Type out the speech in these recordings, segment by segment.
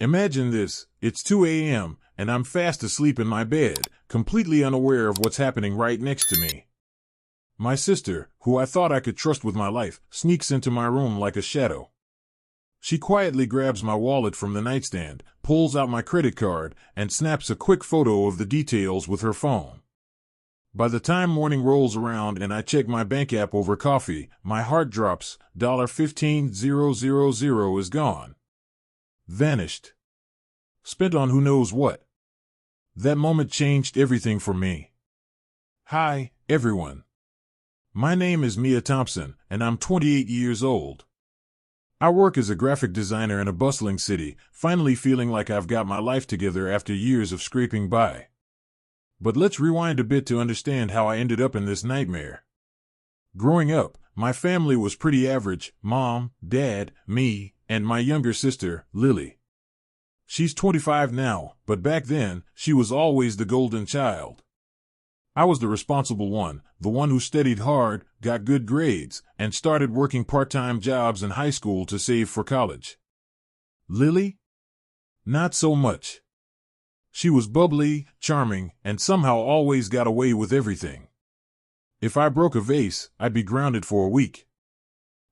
Imagine this, it's 2 a.m., and I'm fast asleep in my bed, completely unaware of what's happening right next to me. My sister, who I thought I could trust with my life, sneaks into my room like a shadow. She quietly grabs my wallet from the nightstand, pulls out my credit card, and snaps a quick photo of the details with her phone. By the time morning rolls around and I check my bank app over coffee, my heart drops. $15,000 is gone. Vanished. Spent on who knows what. That moment changed everything for me. Hi, everyone. My name is Mia Thompson, and I'm 28 years old. I work as a graphic designer in a bustling city, finally feeling like I've got my life together after years of scraping by. But let's rewind a bit to understand how I ended up in this nightmare. Growing up, my family was pretty average: mom, dad, me, and my younger sister, Lily. She's 25 now, but back then, she was always the golden child. I was the responsible one, the one who studied hard, got good grades, and started working part-time jobs in high school to save for college. Lily? Not so much. She was bubbly, charming, and somehow always got away with everything. If I broke a vase, I'd be grounded for a week.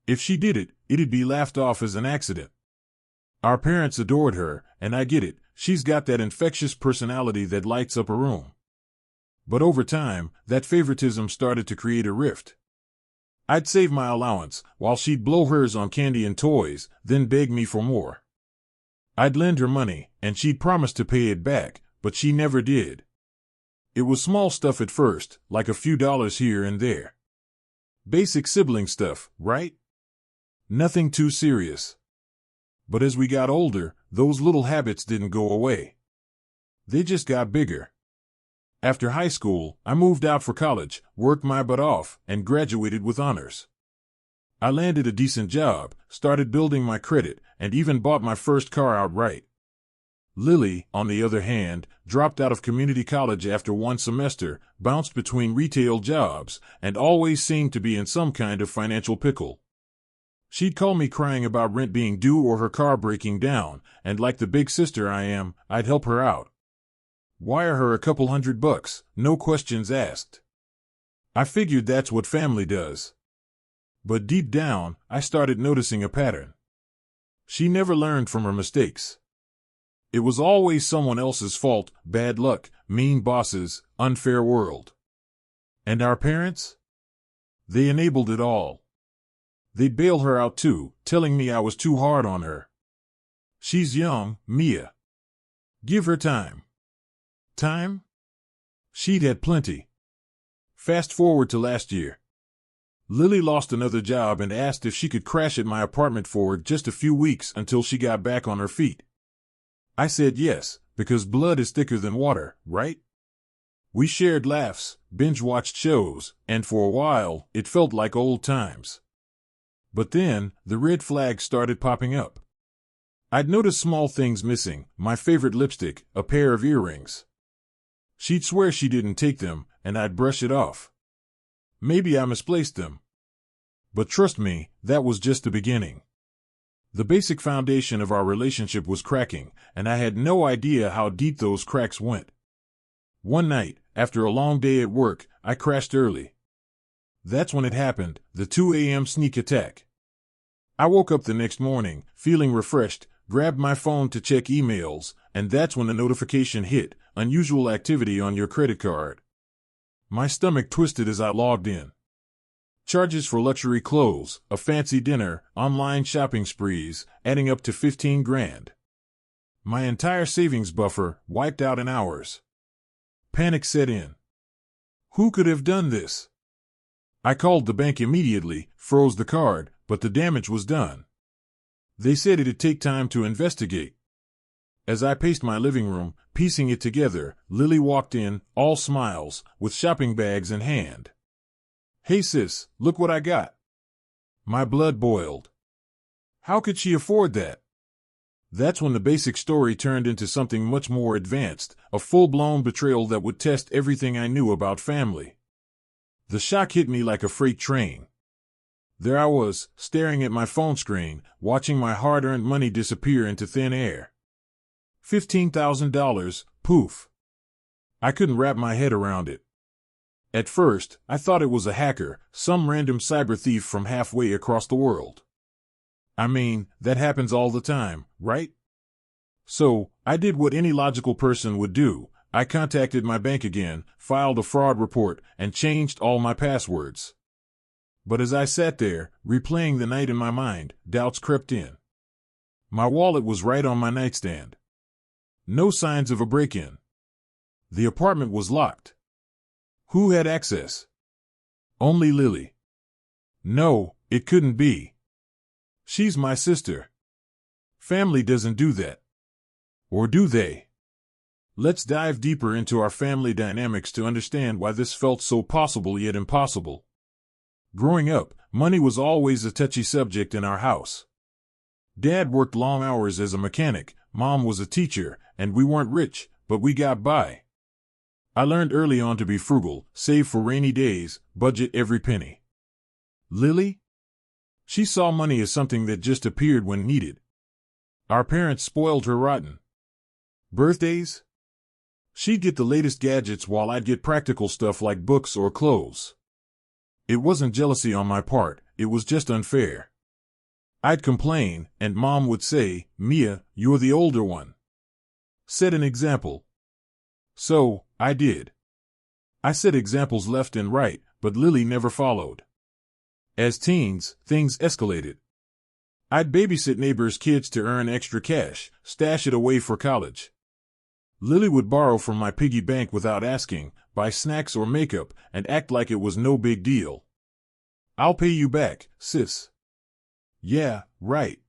If she did it, it'd be laughed off as an accident. Our parents adored her, and I get it, she's got that infectious personality that lights up a room. But over time, that favoritism started to create a rift. I'd save my allowance, while she'd blow hers on candy and toys, then beg me for more. I'd lend her money, and she'd promise to pay it back, but she never did. It was small stuff at first, like a few dollars here and there. Basic sibling stuff, right? Nothing too serious. But as we got older, those little habits didn't go away. They just got bigger. After high school, I moved out for college, worked my butt off, and graduated with honors. I landed a decent job, started building my credit, and even bought my first car outright. Lily, on the other hand, dropped out of community college after one semester, bounced between retail jobs, and always seemed to be in some kind of financial pickle. She'd call me crying about rent being due or her car breaking down, and like the big sister I am, I'd help her out. Wire her a couple $100, no questions asked. I figured that's what family does. But deep down, I started noticing a pattern. She never learned from her mistakes. It was always someone else's fault: bad luck, mean bosses, unfair world. And our parents? They enabled it all. They'd bail her out too, telling me I was too hard on her. She's young, Mia. Give her time. Time? She'd had plenty. Fast forward to last year. Lily lost another job and asked if she could crash at my apartment for just a few weeks until she got back on her feet. I said yes, because blood is thicker than water, right? We shared laughs, binge-watched shows, and for a while, it felt like old times. But then, the red flags started popping up. I'd noticed small things missing: my favorite lipstick, a pair of earrings. She'd swear she didn't take them, and I'd brush it off. Maybe I misplaced them. But trust me, that was just the beginning. The basic foundation of our relationship was cracking, and I had no idea how deep those cracks went. One night, after a long day at work, I crashed early. That's when it happened, the 2 a.m. sneak attack. I woke up the next morning, feeling refreshed, grabbed my phone to check emails, and that's when the notification hit: unusual activity on your credit card. My stomach twisted as I logged in. Charges for luxury clothes, a fancy dinner, online shopping sprees, adding up to 15 grand. My entire savings buffer wiped out in hours. Panic set in. Who could have done this? I called the bank immediately, froze the card, but the damage was done. They said it'd take time to investigate. As I paced my living room, piecing it together, Lily walked in, all smiles, with shopping bags in hand. "Hey sis, look what I got." My blood boiled. How could she afford that? That's when the basic story turned into something much more advanced, a full-blown betrayal that would test everything I knew about family. The shock hit me like a freight train. There I was, staring at my phone screen, watching my hard-earned money disappear into thin air. $15,000, poof. I couldn't wrap my head around it. At first, I thought it was a hacker, some random cyber thief from halfway across the world. I mean, that happens all the time, right? So, I did what any logical person would do. I contacted my bank again, filed a fraud report, and changed all my passwords. But as I sat there, replaying the night in my mind, doubts crept in. My wallet was right on my nightstand. No signs of a break-in. The apartment was locked. Who had access? Only Lily. No, it couldn't be. She's my sister. Family doesn't do that. Or do they? Let's dive deeper into our family dynamics to understand why this felt so possible yet impossible. Growing up, money was always a touchy subject in our house. Dad worked long hours as a mechanic, Mom was a teacher, and we weren't rich, but we got by. I learned early on to be frugal, save for rainy days, budget every penny. Lily? She saw money as something that just appeared when needed. Our parents spoiled her rotten. Birthdays? She'd get the latest gadgets while I'd get practical stuff like books or clothes. It wasn't jealousy on my part, it was just unfair. I'd complain, and Mom would say, "Mia, you're the older one. Set an example." So, I did. I set examples left and right, but Lily never followed. As teens, things escalated. I'd babysit neighbors' kids to earn extra cash, stash it away for college. Lily would borrow from my piggy bank without asking, buy snacks or makeup, and act like it was no big deal. "I'll pay you back, sis." Yeah, right.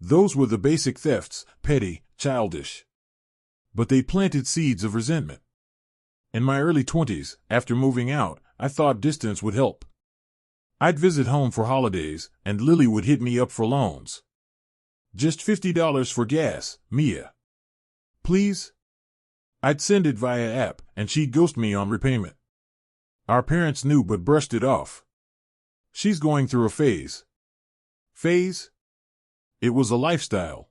Those were the basic thefts, petty, childish. But they planted seeds of resentment. In my early 20s, after moving out, I thought distance would help. I'd visit home for holidays, and Lily would hit me up for loans. "Just $50 for gas, Mia. Please?" I'd send it via app, and she'd ghost me on repayment. Our parents knew but brushed it off. She's going through a phase. Phase? It was a lifestyle.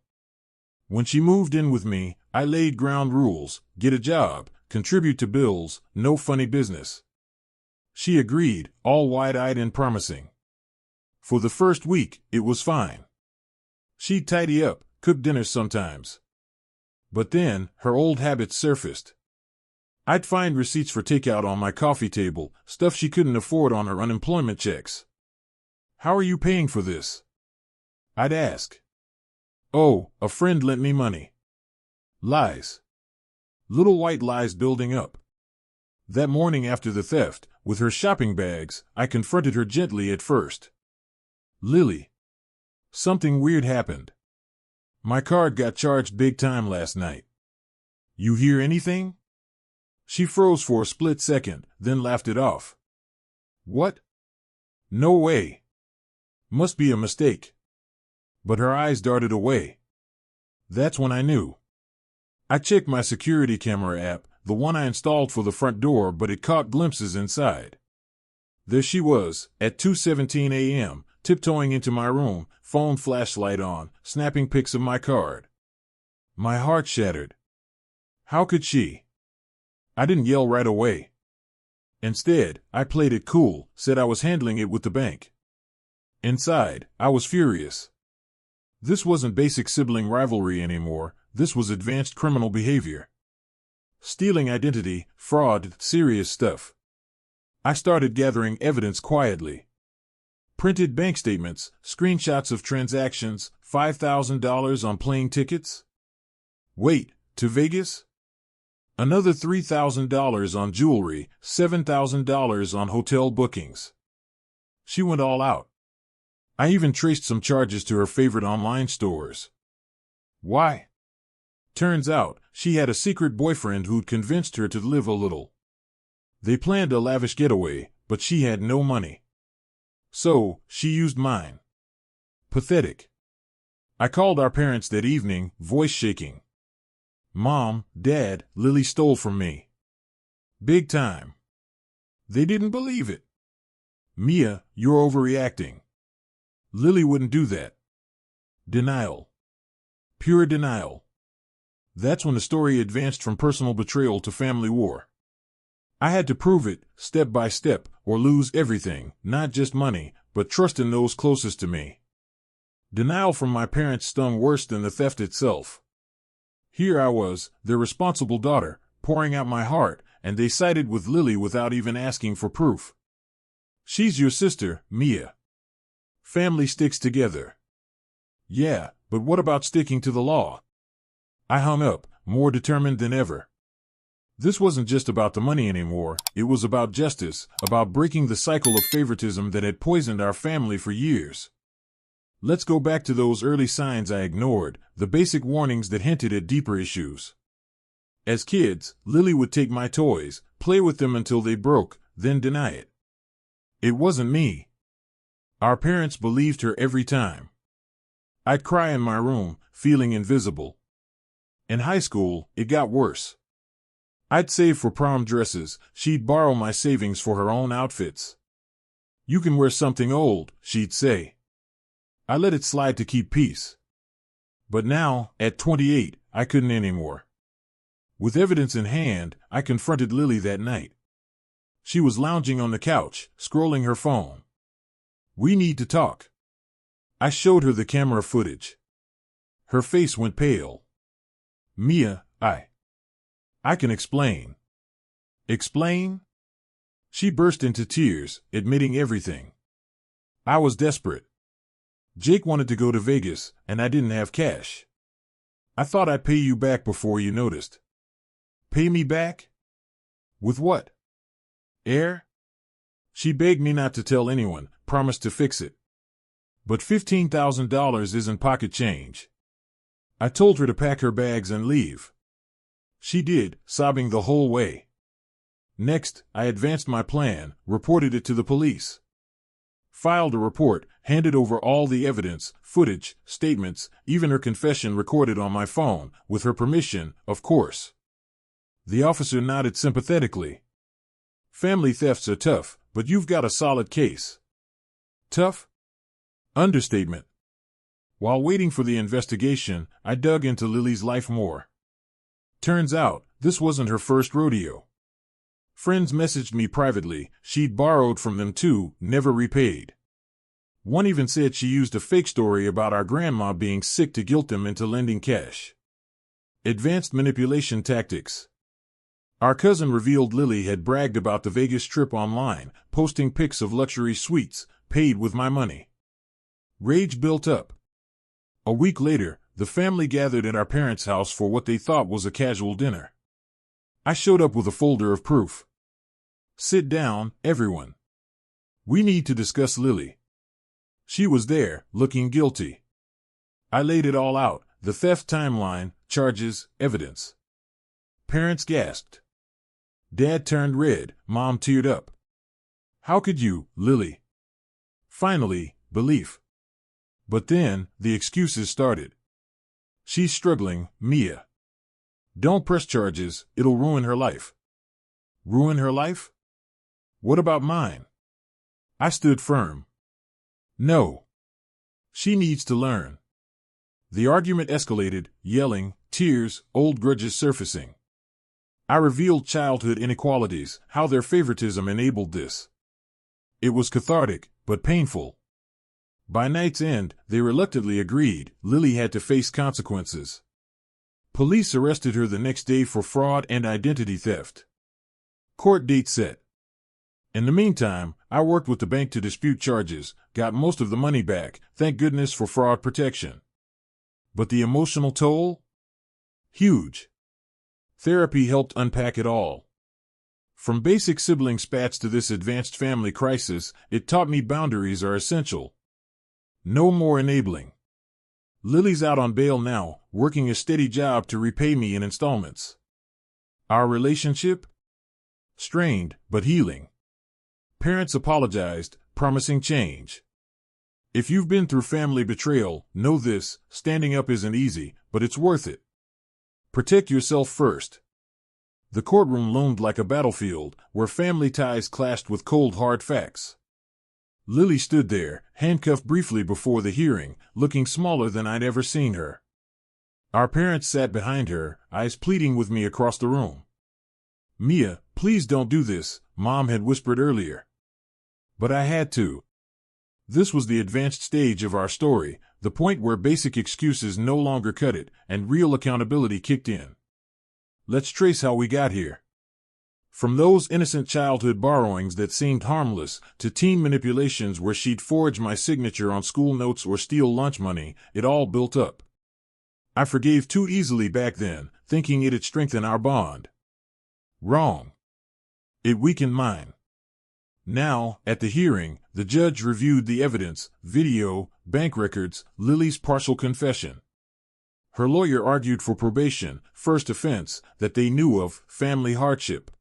When she moved in with me, I laid ground rules: get a job, contribute to bills, no funny business. She agreed, all wide-eyed and promising. For the first week, it was fine. She'd tidy up, cook dinner sometimes. But then, her old habits surfaced. I'd find receipts for takeout on my coffee table, stuff she couldn't afford on her unemployment checks. "How are you paying for this?" I'd ask. "Oh, a friend lent me money." Lies. Little white lies building up. That morning after the theft, with her shopping bags, I confronted her gently at first. "Lily, something weird happened. My card got charged big time last night. You hear anything?" She froze for a split second, then laughed it off. "What? No way. Must be a mistake." But her eyes darted away. That's when I knew. I checked my security camera app, the one I installed for the front door, but it caught glimpses inside. There she was, at 2:17 a.m., tiptoeing into my room, phone flashlight on, snapping pics of my card. My heart shattered. How could she? I didn't yell right away. Instead, I played it cool, said I was handling it with the bank. Inside, I was furious. This wasn't basic sibling rivalry anymore, this was advanced criminal behavior. Stealing identity, fraud, serious stuff. I started gathering evidence quietly. Printed bank statements, screenshots of transactions, $5,000 on plane tickets. Wait, to Vegas? Another $3,000 on jewelry, $7,000 on hotel bookings. She went all out. I even traced some charges to her favorite online stores. Why? Turns out, she had a secret boyfriend who'd convinced her to live a little. They planned a lavish getaway, but she had no money. So, she used mine. Pathetic. I called our parents that evening, voice shaking. Mom, Dad, Lily stole from me. Big time. They didn't believe it. Mia, you're overreacting. Lily wouldn't do that. Denial. Pure denial. That's when the story advanced from personal betrayal to family war. I had to prove it, step by step, or lose everything, not just money, but trust in those closest to me. Denial from my parents stung worse than the theft itself. Here I was, their responsible daughter, pouring out my heart, and they sided with Lily without even asking for proof. She's your sister, Mia. Family sticks together. Yeah, but what about sticking to the law? I hung up, more determined than ever. This wasn't just about the money anymore, it was about justice, about breaking the cycle of favoritism that had poisoned our family for years. Let's go back to those early signs I ignored, the basic warnings that hinted at deeper issues. As kids, Lily would take my toys, play with them until they broke, then deny it. It wasn't me. Our parents believed her every time. I'd cry in my room, feeling invisible. In high school, it got worse. I'd save for prom dresses, she'd borrow my savings for her own outfits. You can wear something old, she'd say. I let it slide to keep peace. But now, at 28, I couldn't anymore. With evidence in hand, I confronted Lily that night. She was lounging on the couch, scrolling her phone. We need to talk. I showed her the camera footage. Her face went pale. Mia, I can explain. Explain? She burst into tears, admitting everything. I was desperate. Jake wanted to go to Vegas, and I didn't have cash. I thought I'd pay you back before you noticed. Pay me back? With what? Air? She begged me not to tell anyone, promised to fix it. But $15,000 isn't pocket change. I told her to pack her bags and leave. She did, sobbing the whole way. Next, I advanced my plan, reported it to the police. Filed a report, handed over all the evidence, footage, statements, even her confession recorded on my phone, with her permission, of course. The officer nodded sympathetically. Family thefts are tough, but you've got a solid case. Tough? Understatement. While waiting for the investigation, I dug into Lily's life more. Turns out, this wasn't her first rodeo. Friends messaged me privately, she'd borrowed from them too, never repaid. One even said she used a fake story about our grandma being sick to guilt them into lending cash. Advanced manipulation tactics. Our cousin revealed Lily had bragged about the Vegas trip online, posting pics of luxury suites, paid with my money. Rage built up. A week later, the family gathered at our parents' house for what they thought was a casual dinner. I showed up with a folder of proof. Sit down, everyone. We need to discuss Lily. She was there, looking guilty. I laid it all out, the theft timeline, charges, evidence. Parents gasped. Dad turned red, Mom teared up. How could you, Lily? Finally, belief. But then, the excuses started. She's struggling, Mia. Don't press charges, it'll ruin her life. Ruin her life? What about mine? I stood firm. No. She needs to learn. The argument escalated, yelling, tears, old grudges surfacing. I revealed childhood inequalities, how their favoritism enabled this. It was cathartic, but painful. By night's end, they reluctantly agreed, Lily had to face consequences. Police arrested her the next day for fraud and identity theft. Court date set. In the meantime, I worked with the bank to dispute charges, got most of the money back, thank goodness for fraud protection. But the emotional toll? Huge. Therapy helped unpack it all. From basic sibling spats to this advanced family crisis, it taught me boundaries are essential. No more enabling. Lily's out on bail now, working a steady job to repay me in installments. Our relationship? Strained, but healing. Parents apologized, promising change. If you've been through family betrayal, know this, standing up isn't easy, but it's worth it. Protect yourself first. The courtroom loomed like a battlefield, where family ties clashed with cold hard facts. Lily stood there, handcuffed briefly before the hearing, looking smaller than I'd ever seen her. Our parents sat behind her, eyes pleading with me across the room. "Mia, please don't do this," Mom had whispered earlier. But I had to. This was the advanced stage of our story, the point where basic excuses no longer cut it, and real accountability kicked in. Let's trace how we got here. From those innocent childhood borrowings that seemed harmless, to teen manipulations where she'd forge my signature on school notes or steal lunch money, it all built up. I forgave too easily back then, thinking it'd strengthen our bond. Wrong. It weakened mine. Now, at the hearing, the judge reviewed the evidence, video, bank records, Lily's partial confession. Her lawyer argued for probation, first offense, that they knew of, family hardship.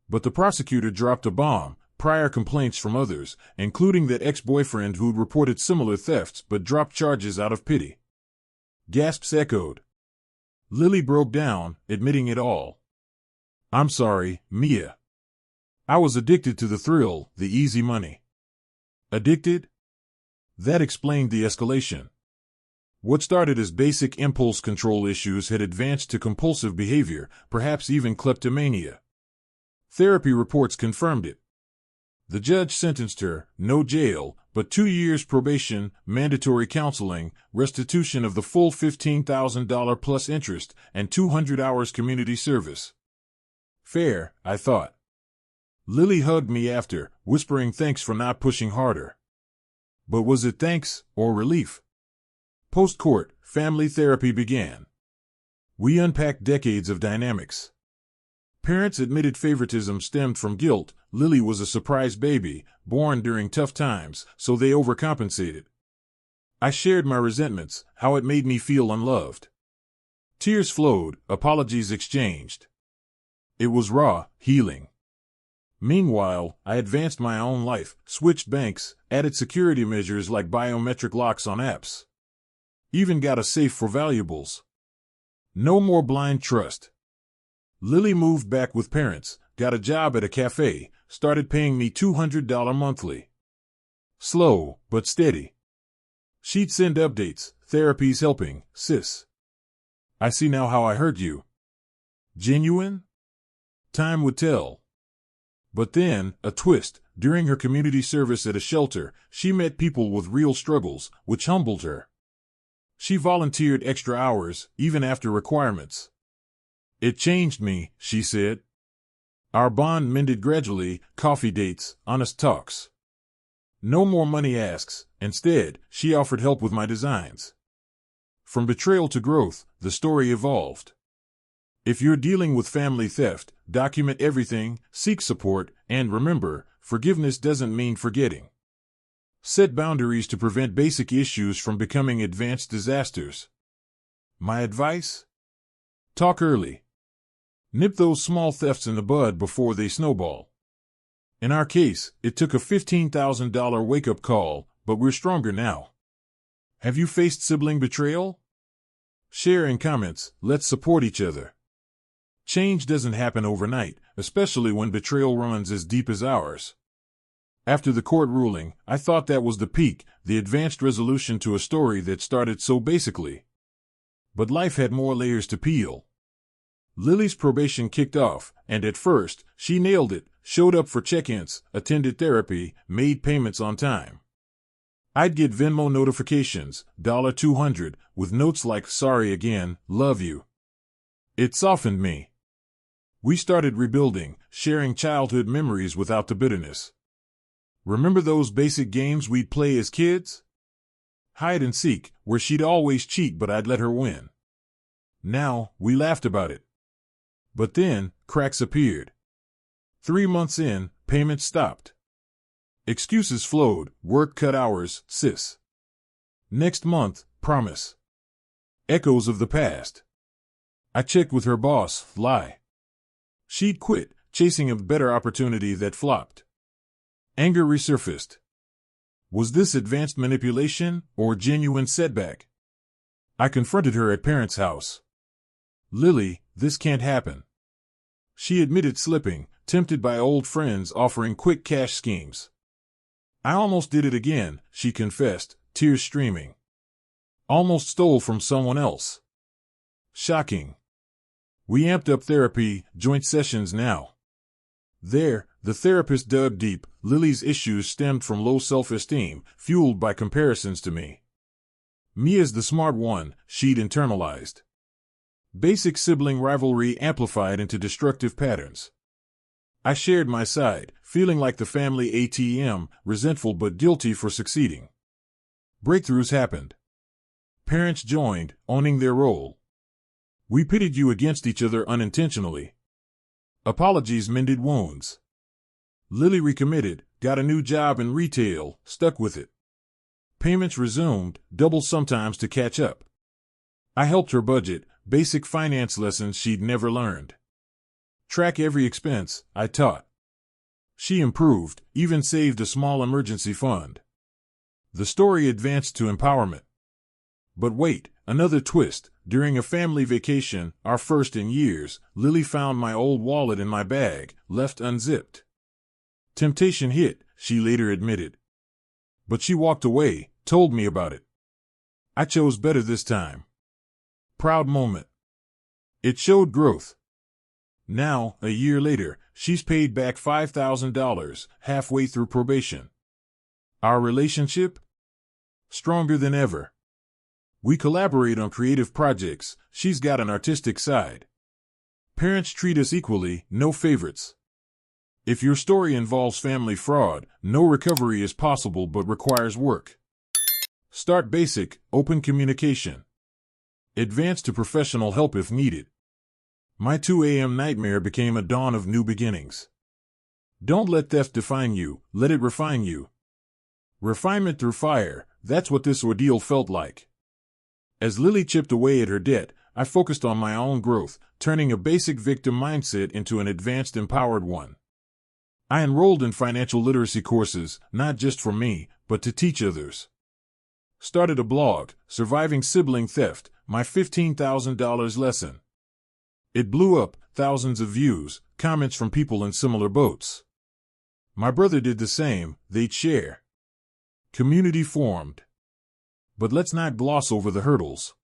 But the prosecutor dropped a bomb, prior complaints from others, including that ex-boyfriend who'd reported similar thefts but dropped charges out of pity. Gasps echoed. Lily broke down, admitting it all. "I'm sorry, Mia. I was addicted to the thrill, the easy money." Addicted? That explained the escalation. What started as basic impulse control issues had advanced to compulsive behavior, perhaps even kleptomania. Therapy reports confirmed it. The judge sentenced her, no jail, but 2 years probation, mandatory counseling, restitution of the full $15,000 plus interest, and 200 hours community service. Fair, I thought. Lily hugged me after, whispering thanks for not pushing harder. But was it thanks, or relief? Post-court, family therapy began. We unpacked decades of dynamics. Parents admitted favoritism stemmed from guilt. Lily was a surprise baby, born during tough times, so they overcompensated. I shared my resentments, how it made me feel unloved. Tears flowed, apologies exchanged. It was raw, healing. Meanwhile, I advanced my own life, switched banks, added security measures like biometric locks on apps. Even got a safe for valuables. No more blind trust. Lily moved back with parents, got a job at a cafe, started paying me $200 monthly. Slow, but steady. She'd send updates, therapy's helping, sis. I see now how I hurt you. Genuine? Time would tell. But then, a twist. During her community service at a shelter, she met people with real struggles, which humbled her. She volunteered extra hours, even after requirements. "It changed me," she said. Our bond mended gradually, coffee dates, honest talks. No more money asks. Instead, she offered help with my designs. From betrayal to growth, the story evolved. If you're dealing with family theft, document everything, seek support, and remember, forgiveness doesn't mean forgetting. Set boundaries to prevent basic issues from becoming advanced disasters. My advice? Talk early. Nip those small thefts in the bud before they snowball. In our case, it took a $15,000 wake-up call, but we're stronger now. Have you faced sibling betrayal? Share in comments, let's support each other. Change doesn't happen overnight, especially when betrayal runs as deep as ours. After the court ruling, I thought that was the peak, the advanced resolution to a story that started so basically. But life had more layers to peel. Lily's probation kicked off, and at first, she nailed it, showed up for check-ins, attended therapy, made payments on time. I'd get Venmo notifications, $200, with notes like, "Sorry again, love you." It softened me. We started rebuilding, sharing childhood memories without the bitterness. Remember those basic games we'd play as kids? Hide and seek, where she'd always cheat but I'd let her win. Now, we laughed about it. But then, cracks appeared. 3 months in, payments stopped. Excuses flowed, work cut hours, sis. Next month, promise. Echoes of the past. I checked with her boss, lie. She'd quit, chasing a better opportunity that flopped. Anger resurfaced. Was this advanced manipulation, or genuine setback? I confronted her at parents' house. "Lily, this can't happen." She admitted slipping, tempted by old friends offering quick cash schemes. "I almost did it again," she confessed, tears streaming. "Almost stole from someone else." Shocking. We amped up therapy, joint sessions now. There, the therapist dug deep. Lily's issues stemmed from low self-esteem, fueled by comparisons to me. Mia's the smart one, she'd internalized. Basic sibling rivalry amplified into destructive patterns. I shared my side, feeling like the family ATM, resentful but guilty for succeeding. Breakthroughs happened. Parents joined, owning their role. We pitted you against each other unintentionally. Apologies mended wounds. Lily recommitted, got a new job in retail, stuck with it. Payments resumed, double sometimes to catch up. I helped her budget, basic finance lessons she'd never learned. Track every expense, I taught. She improved, even saved a small emergency fund. The story advanced to empowerment. But wait, another twist. During a family vacation, our first in years, Lily found my old wallet in my bag, left unzipped. Temptation hit, she later admitted. But she walked away, told me about it. I chose better this time. Proud moment. It showed growth. Now, a year later, she's paid back $5,000, halfway through probation. Our relationship? Stronger than ever. We collaborate on creative projects. She's got an artistic side. Parents treat us equally, no favorites. If your story involves family fraud, no recovery is possible but requires work. Start basic, open communication. Advance to professional help if needed. My 2 a.m. nightmare became a dawn of new beginnings. Don't let theft define you, let it refine you. Refinement through fire, that's what this ordeal felt like. As Lily chipped away at her debt, I focused on my own growth, turning a basic victim mindset into an advanced empowered one. I enrolled in financial literacy courses, not just for me, but to teach others. Started a blog, Surviving Sibling Theft, my $15,000 lesson. It blew up, thousands of views, comments from people in similar boats. My brother did the same, they'd share. Community formed. But let's not gloss over the hurdles.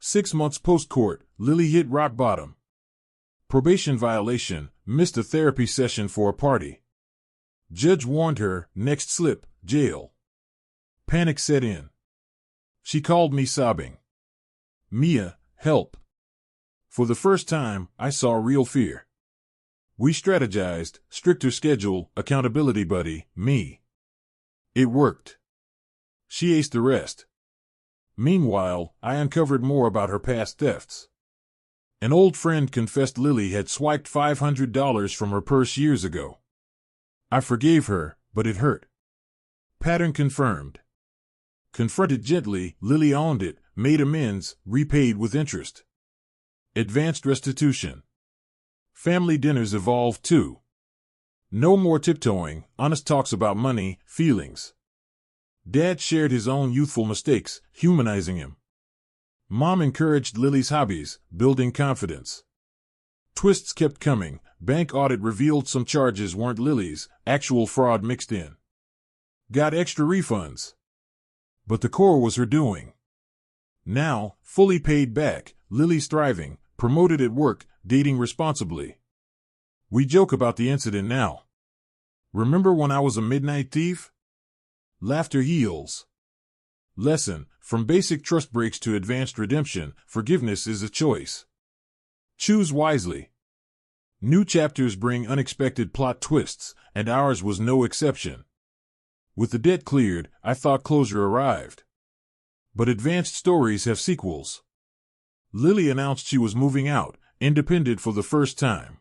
6 months post-court, Lily hit rock bottom. Probation violation, missed a therapy session for a party. Judge warned her, next slip, jail. Panic set in. She called me sobbing. Mia, help. For the first time, I saw real fear. We strategized, stricter schedule, accountability buddy, me. It worked. She aced the rest. Meanwhile, I uncovered more about her past thefts. An old friend confessed Lily had swiped $500 from her purse years ago. I forgave her, but it hurt. Pattern confirmed. Confronted gently, Lily owned it, made amends, repaid with interest. Advanced restitution. Family dinners evolved too. No more tiptoeing, honest talks about money, feelings. Dad shared his own youthful mistakes, humanizing him. Mom encouraged Lily's hobbies, building confidence. Twists kept coming. Bank audit revealed some charges weren't Lily's, actual fraud mixed in. Got extra refunds. But the core was her doing. Now, fully paid back, Lily's thriving, promoted at work, dating responsibly. We joke about the incident now. Remember when I was a midnight thief? Laughter heals. Lesson, from basic trust breaks to advanced redemption, forgiveness is a choice. Choose wisely. New chapters bring unexpected plot twists, and ours was no exception. With the debt cleared, I thought closure arrived. But advanced stories have sequels. Lily announced she was moving out, independent for the first time.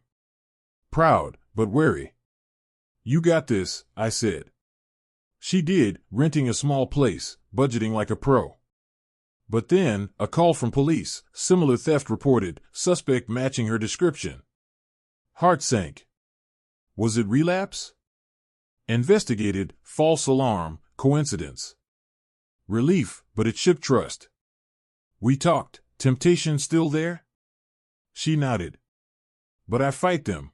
Proud, but wary. You got this, I said. She did, renting a small place, budgeting like a pro. But then, a call from police, similar theft reported, suspect matching her description. Heart sank. Was it relapse? Investigated, false alarm, coincidence. Relief, but it shook trust. We talked, temptation still there? She nodded. But I fight them.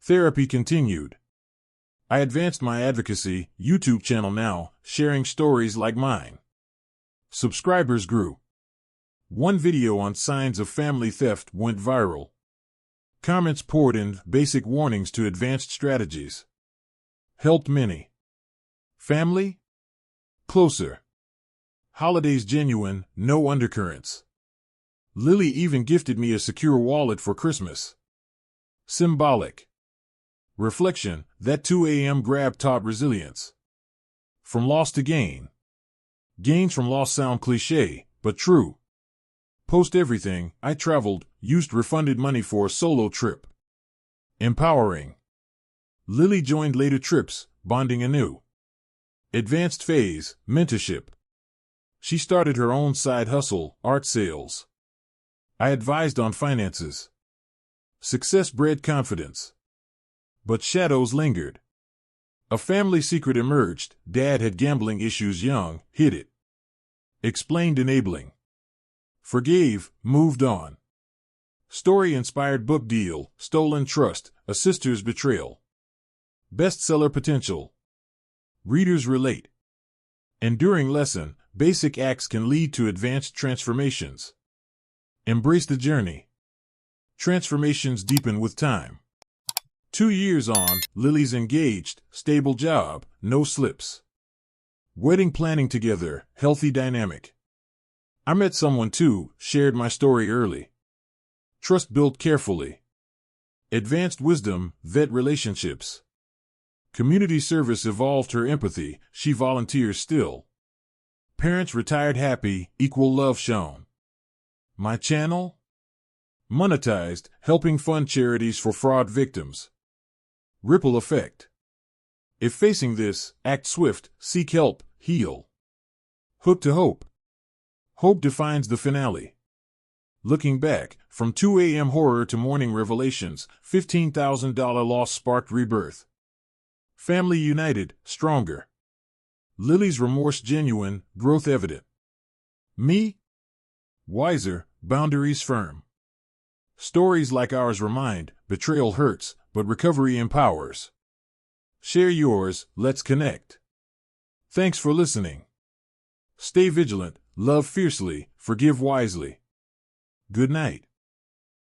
Therapy continued. I advanced my advocacy, YouTube channel now, sharing stories like mine. Subscribers grew. One video on signs of family theft went viral. Comments poured in, basic warnings to advanced strategies. Helped many. Family? Closer. Holidays genuine, no undercurrents. Lily even gifted me a secure wallet for Christmas. Symbolic. Reflection, that 2 a.m. grab taught resilience. From loss to gain. Gains from loss sound cliché, but true. Post everything, I traveled, used refunded money for a solo trip. Empowering. Lily joined later trips, bonding anew. Advanced phase, mentorship. She started her own side hustle, art sales. I advised on finances. Success bred confidence. But shadows lingered. A family secret emerged. Dad had gambling issues young, hid it. Explained enabling. Forgave, moved on. Story-inspired book deal, stolen trust, a sister's betrayal. Bestseller potential. Readers relate. Enduring lesson, basic acts can lead to advanced transformations. Embrace the journey. Transformations deepen with time. 2 years on, Lily's engaged, stable job, no slips. Wedding planning together, healthy dynamic. I met someone too, shared my story early. Trust built carefully. Advanced wisdom, vet relationships. Community service evolved her empathy, she volunteers still. Parents retired happy, equal love shown. My channel? Monetized, helping fund charities for fraud victims. Ripple effect. If facing this, act swift, seek help, heal. Hook to hope. Hope defines the finale. Looking back, from 2 a.m. horror to morning revelations, $15,000 loss sparked rebirth. Family united, stronger. Lily's remorse genuine, growth evident. Me? Wiser, boundaries firm. Stories like ours remind, betrayal hurts, but recovery empowers. Share yours, let's connect. Thanks for listening. Stay vigilant, love fiercely, forgive wisely. Good night.